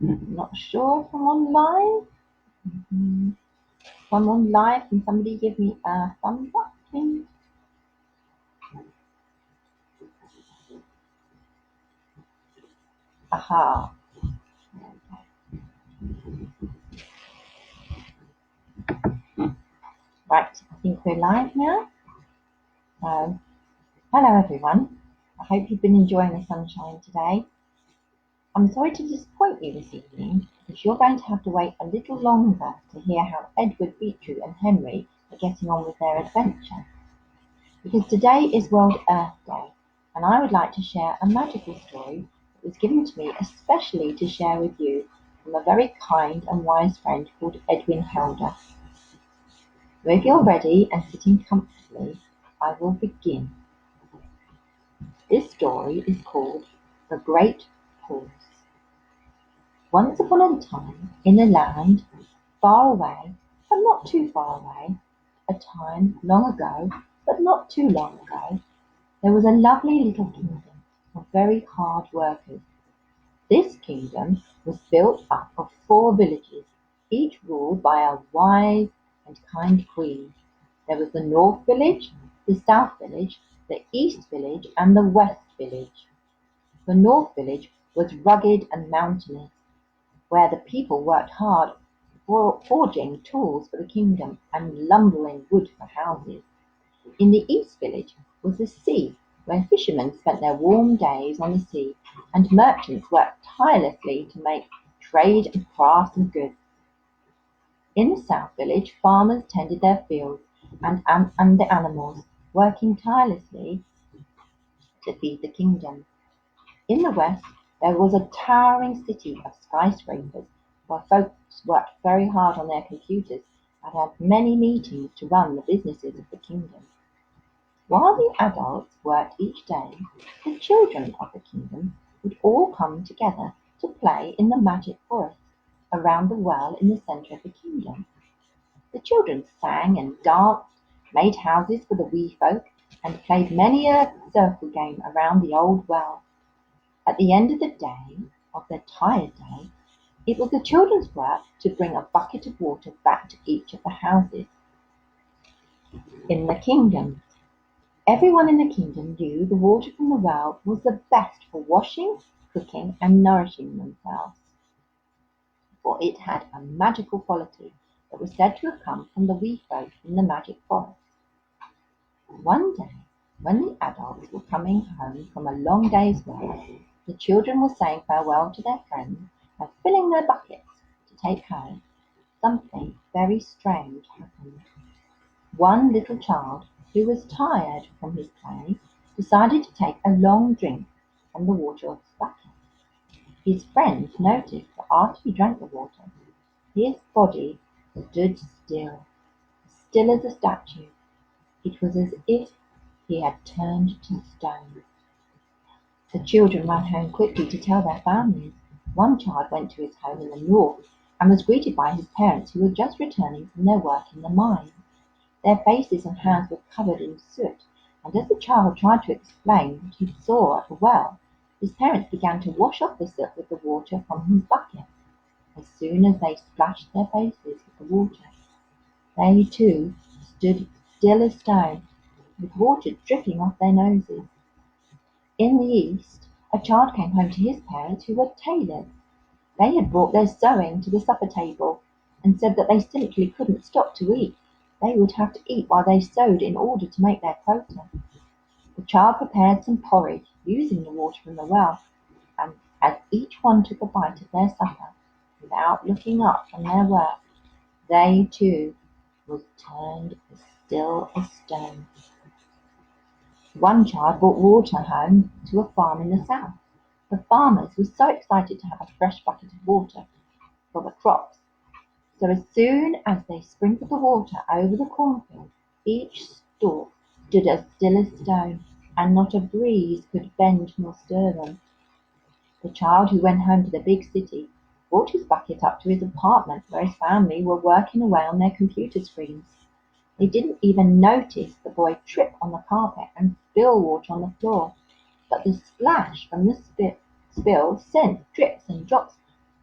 Not sure if I'm on live. If I'm on live, can somebody give me a thumbs up, please? Aha. Right, I think we're live now. Hello everyone. I hope you've been enjoying the sunshine today. I'm sorry to disappoint you this evening, because you're going to have to wait a little longer to hear how Edward, Beetroot and Henry are getting on with their adventure. Because today is World Earth Day, and I would like to share a magical story that was given to me especially to share with you from a very kind and wise friend called Edwin Helder. So if you're ready and sitting comfortably, I will begin. This story is called The Great Pause. Once upon a time, in a land far away, but not too far away, a time long ago, but not too long ago, there was a lovely little kingdom of very hard workers. This kingdom was built up of 4 villages, each ruled by a wise and kind queen. There was the North Village, the South Village, the East Village, and the West Village. The North Village was rugged and mountainous, where the people worked hard forging tools for the kingdom and lumbering wood for houses. In the East Village was the sea, where fishermen spent their warm days on the sea, and merchants worked tirelessly to make trade and craft and goods. In the South Village, farmers tended their fields and the animals, working tirelessly to feed the kingdom. In the West, there was a towering city of skyscrapers, where folks worked very hard on their computers and had many meetings to run the businesses of the kingdom. While the adults worked each day, the children of the kingdom would all come together to play in the magic forest around the well in the centre of the kingdom. The children sang and danced, made houses for the wee folk, and played many a circle game around the old well. At the end of the day, of their tired day, it was the children's work to bring a bucket of water back to each of the houses in the kingdom. Everyone in the kingdom knew the water from the well was the best for washing, cooking, and nourishing themselves, for it had a magical quality that was said to have come from the wee folk in the magic forest. One day, when the adults were coming home from a long day's work, the children were saying farewell to their friends and filling their buckets to take home. Something very strange happened. One little child, who was tired from his play, decided to take a long drink from the water of his bucket. His friends noticed that after he drank the water, his body stood still, still as a statue. It was as if he had turned to stone. The children ran home quickly to tell their families. One child went to his home in the north and was greeted by his parents, who were just returning from their work in the mine. Their faces and hands were covered in soot, and as the child tried to explain what he saw at the well, his parents began to wash off the soot with the water from his bucket. As soon as they splashed their faces with the water, they too stood still as stone, with water dripping off their noses. In the East, a child came home to his parents, who were tailors. They had brought their sewing to the supper table, and said that they simply couldn't stop to eat. They would have to eat while they sewed in order to make their quota. The child prepared some porridge, using the water from the well, and as each one took a bite of their supper, without looking up from their work, they too were turned as still as stone. One child brought water home to a farm in the south. The farmers were so excited to have a fresh bucket of water for the crops. So as soon as they sprinkled the water over the cornfield, each stalk stood as still as stone, and not a breeze could bend nor stir them. The child who went home to the big city brought his bucket up to his apartment, where his family were working away on their computer screens. They didn't even notice the boy trip on the carpet and spill water on the floor, but the splash from the spill sent drips and drops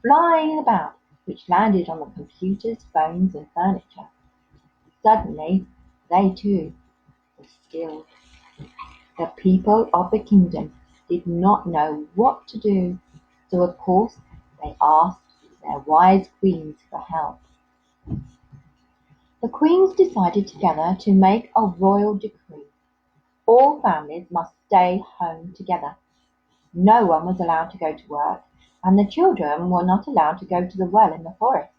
flying about, which landed on the computers, phones, and furniture. Suddenly, they too were stilled. The people of the kingdom did not know what to do, so of course they asked their wise queens for help. The queens decided together to make a royal decree. All families must stay home together. No one was allowed to go to work, and the children were not allowed to go to the well in the forest.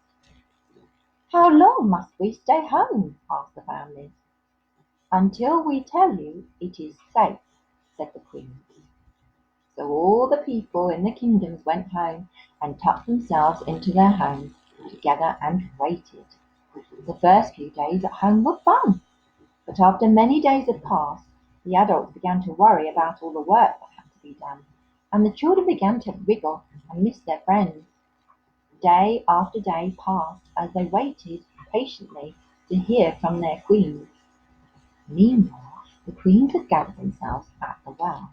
"How long must we stay home?" asked the families. "Until we tell you it is safe," said the queen. So all the people in the kingdoms went home and tucked themselves into their homes together and waited. The first few days at home were fun, but after many days had passed, the adults began to worry about all the work that had to be done, and the children began to wriggle and miss their friends. Day after day passed as they waited patiently to hear from their queens. Meanwhile, the queens had gathered themselves at the well.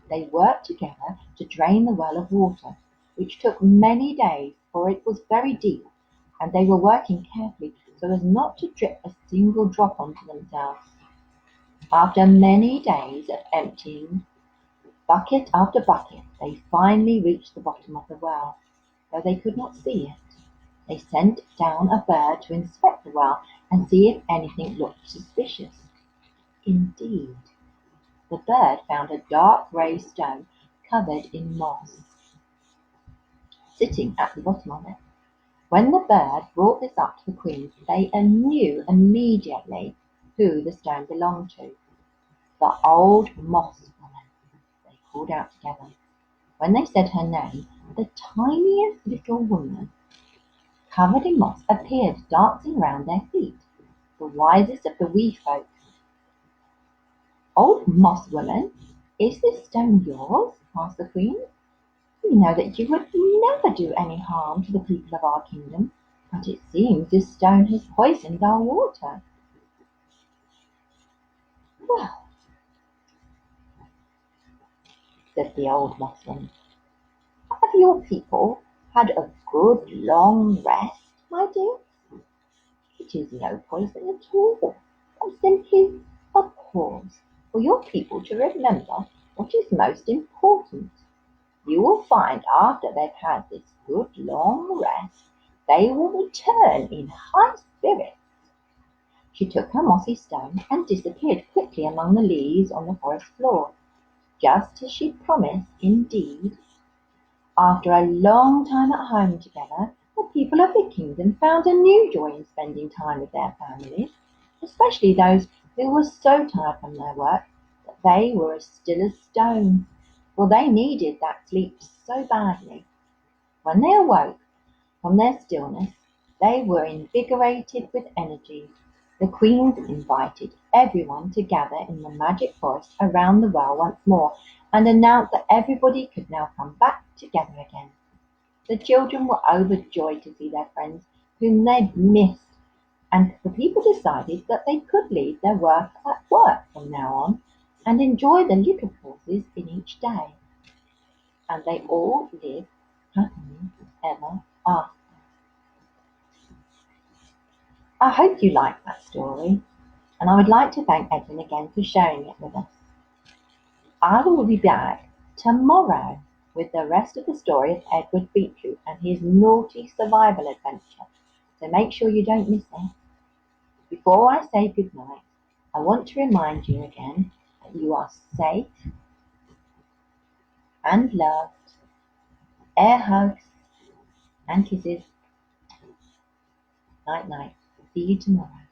They worked together to drain the well of water, which took many days, for it was very deep, and they were working carefully so as not to drip a single drop onto themselves. After many days of emptying bucket after bucket, they finally reached the bottom of the well, though they could not see it. They sent down a bird to inspect the well and see if anything looked suspicious. Indeed, the bird found a dark grey stone covered in moss, sitting at the bottom of it. When the bird brought this up to the queens, they knew immediately who the stone belonged to. The old moss woman, they called out together. When they said her name, the tiniest little woman, covered in moss, appeared dancing round their feet, the wisest of the wee folk. "Old moss woman, is this stone yours?" asked the queen. "We know that you would never do any harm to the people of our kingdom, but it seems this stone has poisoned our water." "Well," said the old moss woman, "have your people had a good long rest, my dear? It is no poison at all, but simply a pause for your people to remember what is most important. You will find after they've had this good long rest, they will return in high spirits." She took her mossy stone and disappeared quickly among the leaves on the forest floor, just as she'd promised indeed. After a long time at home together, the people of the kingdom found a new joy in spending time with their families, especially those who were so tired from their work that they were as still as stones, for they needed that sleep so badly. When they awoke from their stillness, they were invigorated with energy. The queens invited everyone to gather in the magic forest around the well once more, and announced that everybody could now come back together again. The children were overjoyed to see their friends whom they'd missed, and the people decided that they could leave their work at work from now on and enjoy the little pauses in each day. And they all lived happily ever after. I hope you liked that story, and I would like to thank Edwin again for sharing it with us. I will be back tomorrow with the rest of the story of Edward Beetroot and his naughty survival adventure, so make sure you don't miss it. Before I say goodnight, I want to remind you again that you are safe and loved. Air hugs and kisses. Night night. See you tomorrow.